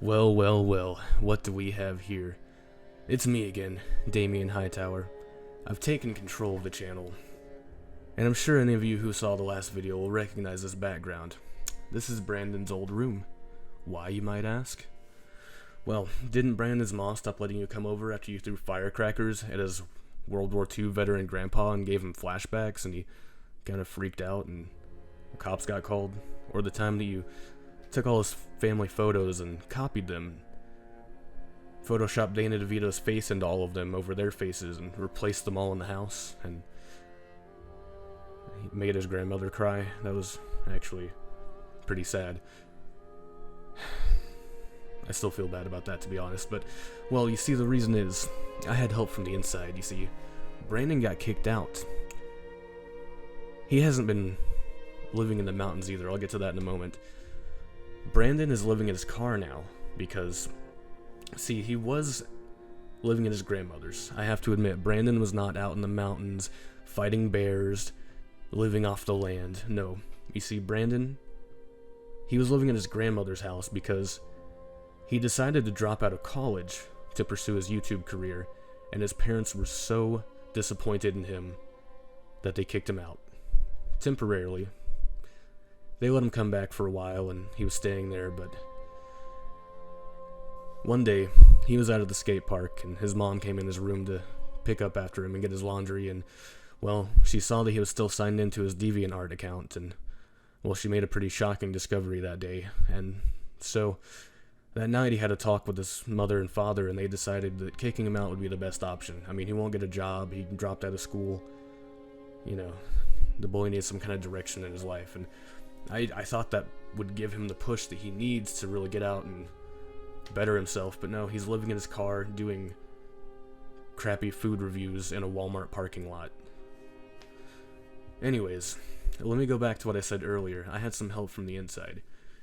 Well, well, well, what do we have here? It's me again, Damien Hightower. I've taken control of the channel, and I'm sure any of you who saw the last video will recognize this background. This is Brandon's old room. Why, you might ask? Well, didn't Brandon's mom stop letting you come over after you threw firecrackers at his World War II veteran grandpa and gave him flashbacks and he kind of freaked out and the cops got called? Or the time that you took all his family photos and copied them, photoshopped Dana DeVito's face into all of them over their faces and replaced them all in the house, and he made his grandmother cry? That was actually pretty sad. I still feel bad about that, to be honest, but, well, you see, the reason is, I had help from the inside. You see, Brandon got kicked out. He hasn't been living in the mountains either. I'll get to that in a moment. Brandon is living in his car now because, see, he was living at his grandmother's. I have to admit, Brandon was not out in the mountains fighting bears, living off the land. No. You see, Brandon, he was living in his grandmother's house because he decided to drop out of college to pursue his YouTube career, and his parents were so disappointed in him that they kicked him out. Temporarily. They let him come back for a while, and he was staying there, but one day, he was out at the skate park, and his mom came in his room to pick up after him and get his laundry, and, well, she saw that he was still signed into his DeviantArt account, and, well, she made a pretty shocking discovery that day, and so that night he had a talk with his mother and father, and they decided that kicking him out would be the best option. I mean, he won't get a job, he dropped out of school, you know, the boy needs some kind of direction in his life, and I thought that would give him the push that he needs to really get out and better himself, but no, he's living in his car doing crappy food reviews in a Walmart parking lot. Anyways, let me go back to what I said earlier. I had some help from the inside.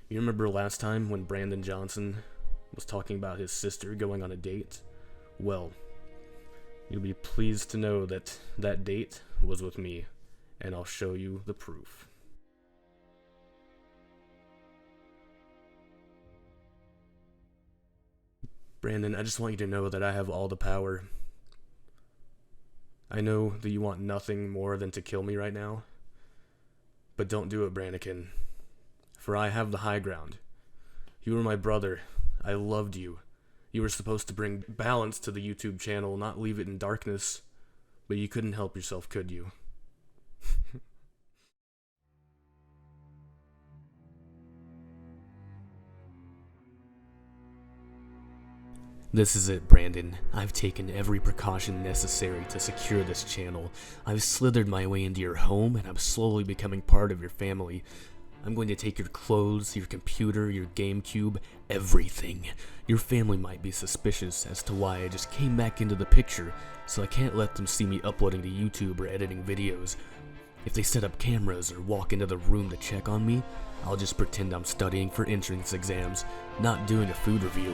You remember last time when Brandon Johnson was talking about his sister going on a date? Well, you'll be pleased to know that that date was with me, and I'll show you the proof. Brandon, I just want you to know that I have all the power. I know that you want nothing more than to kill me right now, but don't do it, Brannikin, for I have the high ground. You were my brother. I loved you. You were supposed to bring balance to the YouTube channel, not leave it in darkness, but you couldn't help yourself, could you? This is it, Brandon. I've taken every precaution necessary to secure this channel. I've slithered my way into your home, and I'm slowly becoming part of your family. I'm going to take your clothes, your computer, your GameCube, everything. Your family might be suspicious as to why I just came back into the picture, so I can't let them see me uploading to YouTube or editing videos. If they set up cameras or walk into the room to check on me, I'll just pretend I'm studying for entrance exams, not doing a food review.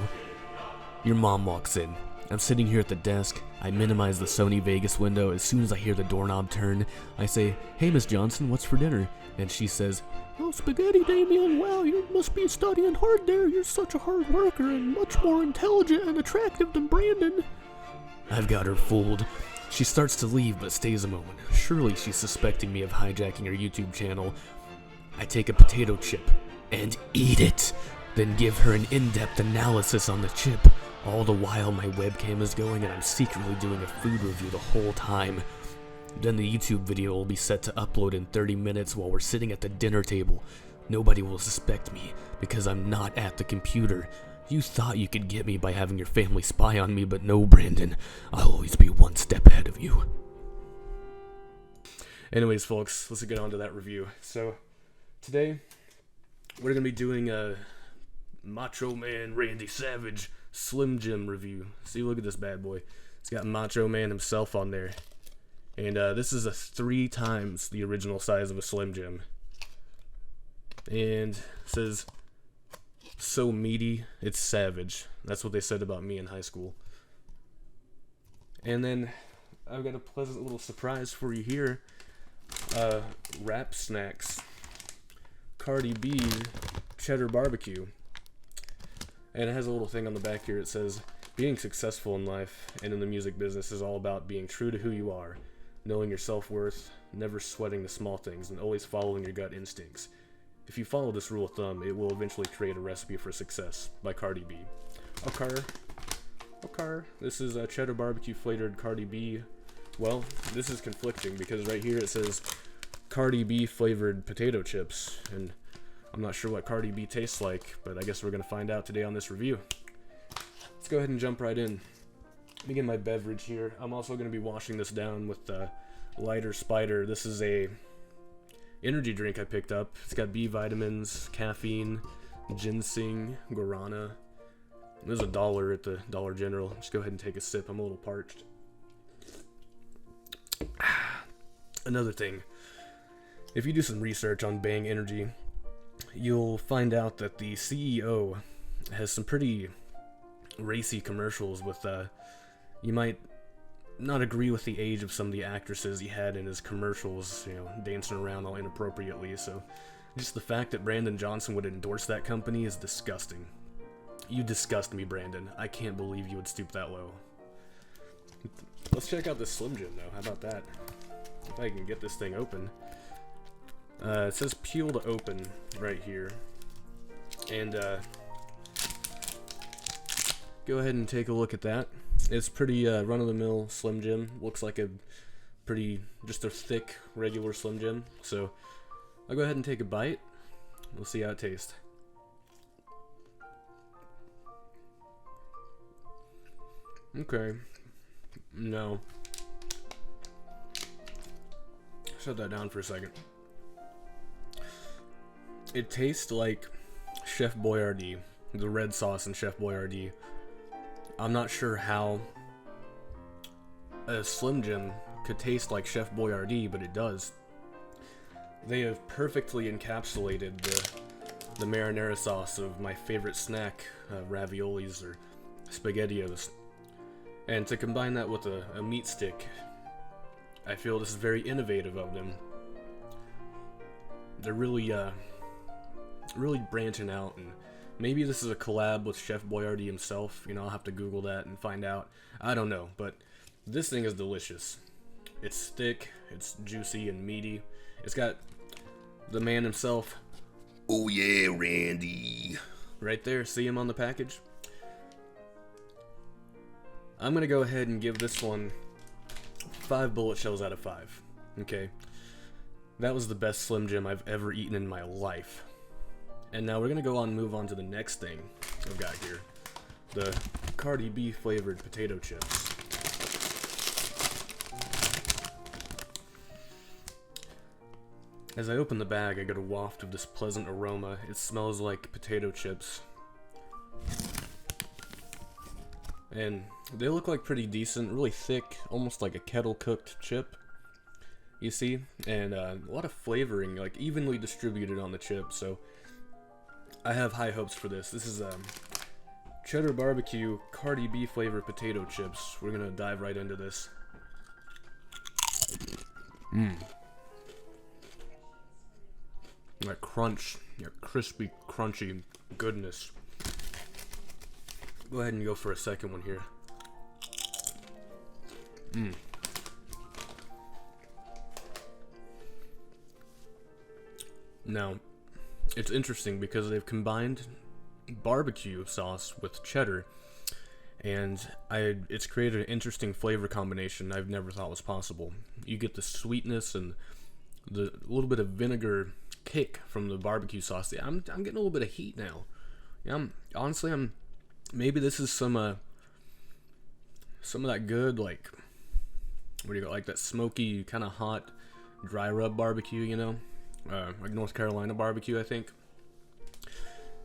Your mom walks in. I'm sitting here at the desk. I minimize the Sony Vegas window. As soon as I hear the doorknob turn, I say, "Hey, Miss Johnson, what's for dinner?" And she says, "Oh, spaghetti, Damien. Wow, you must be studying hard there. You're such a hard worker and much more intelligent and attractive than Brandon." I've got her fooled. She starts to leave but stays a moment. Surely she's suspecting me of hijacking her YouTube channel. I take a potato chip and eat it, then give her an in-depth analysis on the chip. All the while my webcam is going and I'm secretly doing a food review the whole time. Then the YouTube video will be set to upload in 30 minutes while we're sitting at the dinner table. Nobody will suspect me because I'm not at the computer. You thought you could get me by having your family spy on me, but no, Brandon. I'll always be one step ahead of you. Anyways, folks, let's get on to that review. So, today, we're going to be doing a Macho Man Randy Savage Slim Jim review. See, look at this bad boy. It's got Macho Man himself on there. And this is a 3 times the original size of a Slim Jim. And it says, "So meaty, it's savage." That's what they said about me in high school. And then I've got a pleasant little surprise for you here. Wrap Snacks Cardi B Cheddar Barbecue. And it has a little thing on the back here. It says, being successful in life and in the music business is all about being true to who you are, knowing your self-worth, never sweating the small things, and always following your gut instincts. If you follow this rule of thumb, it will eventually create a recipe for success, by Cardi B. Okay. This is a cheddar barbecue flavored Cardi B. Well, this is conflicting because right here it says Cardi B flavored potato chips, and I'm not sure what Cardi B tastes like, but I guess we're going to find out today on this review. Let's go ahead and jump right in. Let me get my beverage here. I'm also going to be washing this down with Lighter Spider. This is a energy drink I picked up. It's got B vitamins, caffeine, ginseng, guarana. It was $1 at the Dollar General. Just go ahead and take a sip. I'm a little parched. Another thing, if you do some research on Bang Energy, you'll find out that the CEO has some pretty racy commercials with, you might not agree with the age of some of the actresses he had in his commercials, you know, dancing around all inappropriately, so just the fact that Brandon Johnson would endorse that company is disgusting. You disgust me, Brandon. I can't believe you would stoop that low. Let's check out this Slim Jim, though. How about that? If I can get this thing open. It says peel to open right here. And, go ahead and take a look at that. It's pretty run-of-the-mill Slim Jim. Looks like a pretty, just a thick, regular Slim Jim. So, I'll go ahead and take a bite. We'll see how it tastes. Okay. No. Shut that down for a second. It tastes like Chef Boyardee, the red sauce in Chef Boyardee. I'm not sure how a Slim Jim could taste like Chef Boyardee, but it does. They have perfectly encapsulated the marinara sauce of my favorite snack, raviolis or SpaghettiOs. And to combine that with a meat stick, I feel this is very innovative of them. They're really branching out, and maybe this is a collab with Chef Boyardee himself. You know, I'll have to Google that and find out. I don't know, but this thing is delicious. It's thick, it's juicy and meaty. It's got the man himself. Oh yeah, Randy. Right there, see him on the package? I'm gonna go ahead and give this one 5 bullet shells out of 5. Okay? That was the best Slim Jim I've ever eaten in my life. And now we're gonna go on and move on to the next thing I've got here. The Cardi B flavored potato chips. As I open the bag, I get a waft of this pleasant aroma. It smells like potato chips. And they look like pretty decent, really thick, almost like a kettle cooked chip. You see? And a lot of flavoring, like evenly distributed on the chip, so I have high hopes for this. This is cheddar barbecue Cardi B flavored potato chips. We're gonna dive right into this. That crunch, that crispy, crunchy goodness. Go ahead and go for a second one here. Now, it's interesting because they've combined barbecue sauce with cheddar, and it's created an interesting flavor combination I've never thought was possible. You get the sweetness and the little bit of vinegar kick from the barbecue sauce. I'm getting a little bit of heat now. Yeah, maybe this is some of that good, like, what do you got, like that smoky, kind of hot, dry rub barbecue, you know? Like North Carolina barbecue, I think.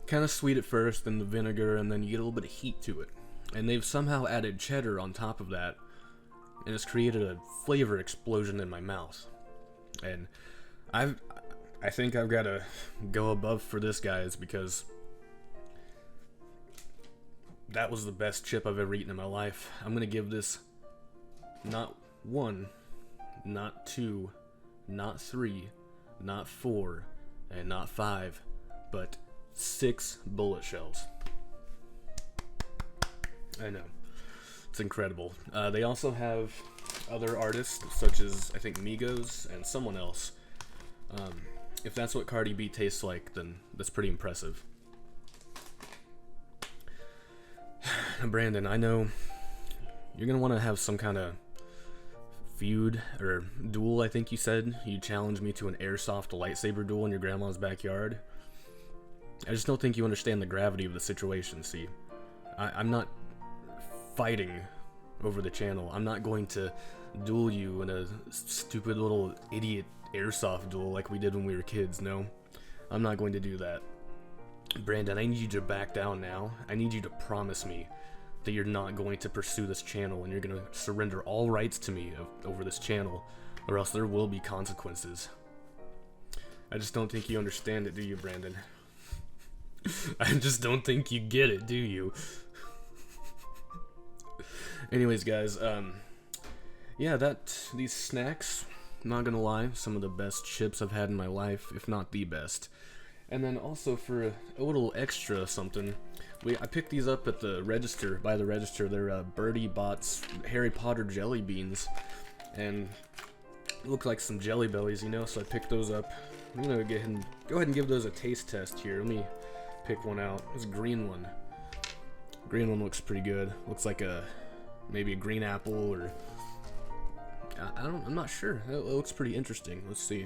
Kind of sweet at first, then the vinegar, and then you get a little bit of heat to it. And they've somehow added cheddar on top of that, and it's created a flavor explosion in my mouth. And I think I've got to go above for this, guys, because that was the best chip I've ever eaten in my life. I'm going to give this not 1, not 2, not 3, not 4, and not 5, but 6 bullet shells. I know. It's incredible. They also have other artists, such as, I think, Migos and someone else. If that's what Cardi B tastes like, then that's pretty impressive. Brandon, I know you're going to want to have some kind of feud or duel, I think you said. You challenged me to an airsoft lightsaber duel in your grandma's backyard. I just don't think you understand the gravity of the situation, see. I'm not fighting over the channel. I'm not going to duel you in a stupid little idiot airsoft duel like we did when we were kids, no. I'm not going to do that. Brandon, I need you to back down now. I need you to promise me that you're not going to pursue this channel and you're going to surrender all rights to me over this channel, or else there will be consequences. I just don't think you understand it, do you, Brandon? I just don't think you get it, do you? Anyways, guys, yeah, these snacks, I'm not gonna lie, some of the best chips I've had in my life, if not the best. And then also for a little extra something, I picked these up at the register, by the register. They're Birdie Bot's Harry Potter jelly beans, and look like some Jelly Bellies, you know, so I picked those up. I'm gonna go ahead and give those a taste test here. Let me pick one out. This green one. Green one looks pretty good. Looks like maybe a green apple, or I'm not sure. It looks pretty interesting. Let's see.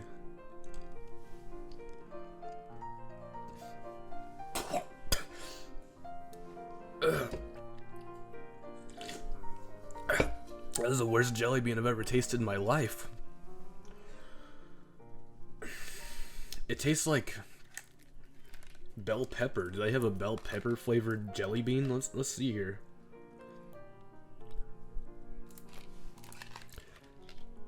That is the worst jelly bean I've ever tasted in my life. It tastes like bell pepper. Do they have a bell pepper flavored jelly bean? Let's see here.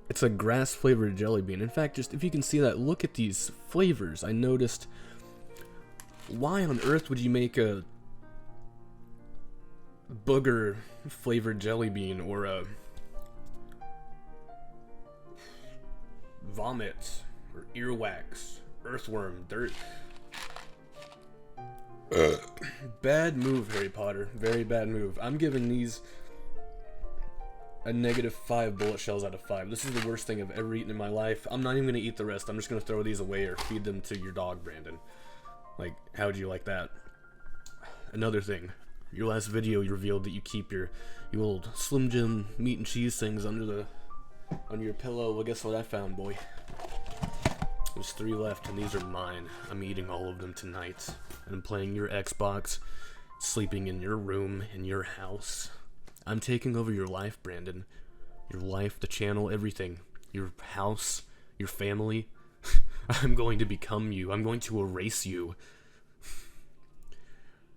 It's a grass flavored jelly bean. In fact, just if you can see that, look at these flavors. I noticed, why on earth would you make a booger flavored jelly bean, or a vomit, or earwax, earthworm, dirt? Bad move, Harry Potter. Very bad move. I'm giving these a -5 bullet shells out of 5. This is the worst thing I've ever eaten in my life. I'm not even going to eat the rest. I'm just going to throw these away or feed them to your dog, Brandon. Like, how would you like that? Another thing. Your last video, you revealed that you keep your old Slim Jim meat and cheese things under your pillow. Well, guess what I found, boy? There's 3 left, and these are mine. I'm eating all of them tonight. And I'm playing your Xbox, sleeping in your room, in your house. I'm taking over your life, Brandon. Your life, the channel, everything. Your house, your family. I'm going to become you. I'm going to erase you.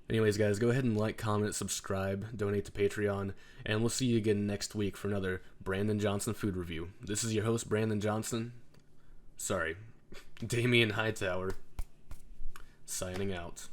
Anyways, guys, go ahead and like, comment, subscribe, donate to Patreon, and we'll see you again next week for another Brandon Johnson food review. This is your host, Brandon Johnson. Sorry, Damien Hightower. Signing out.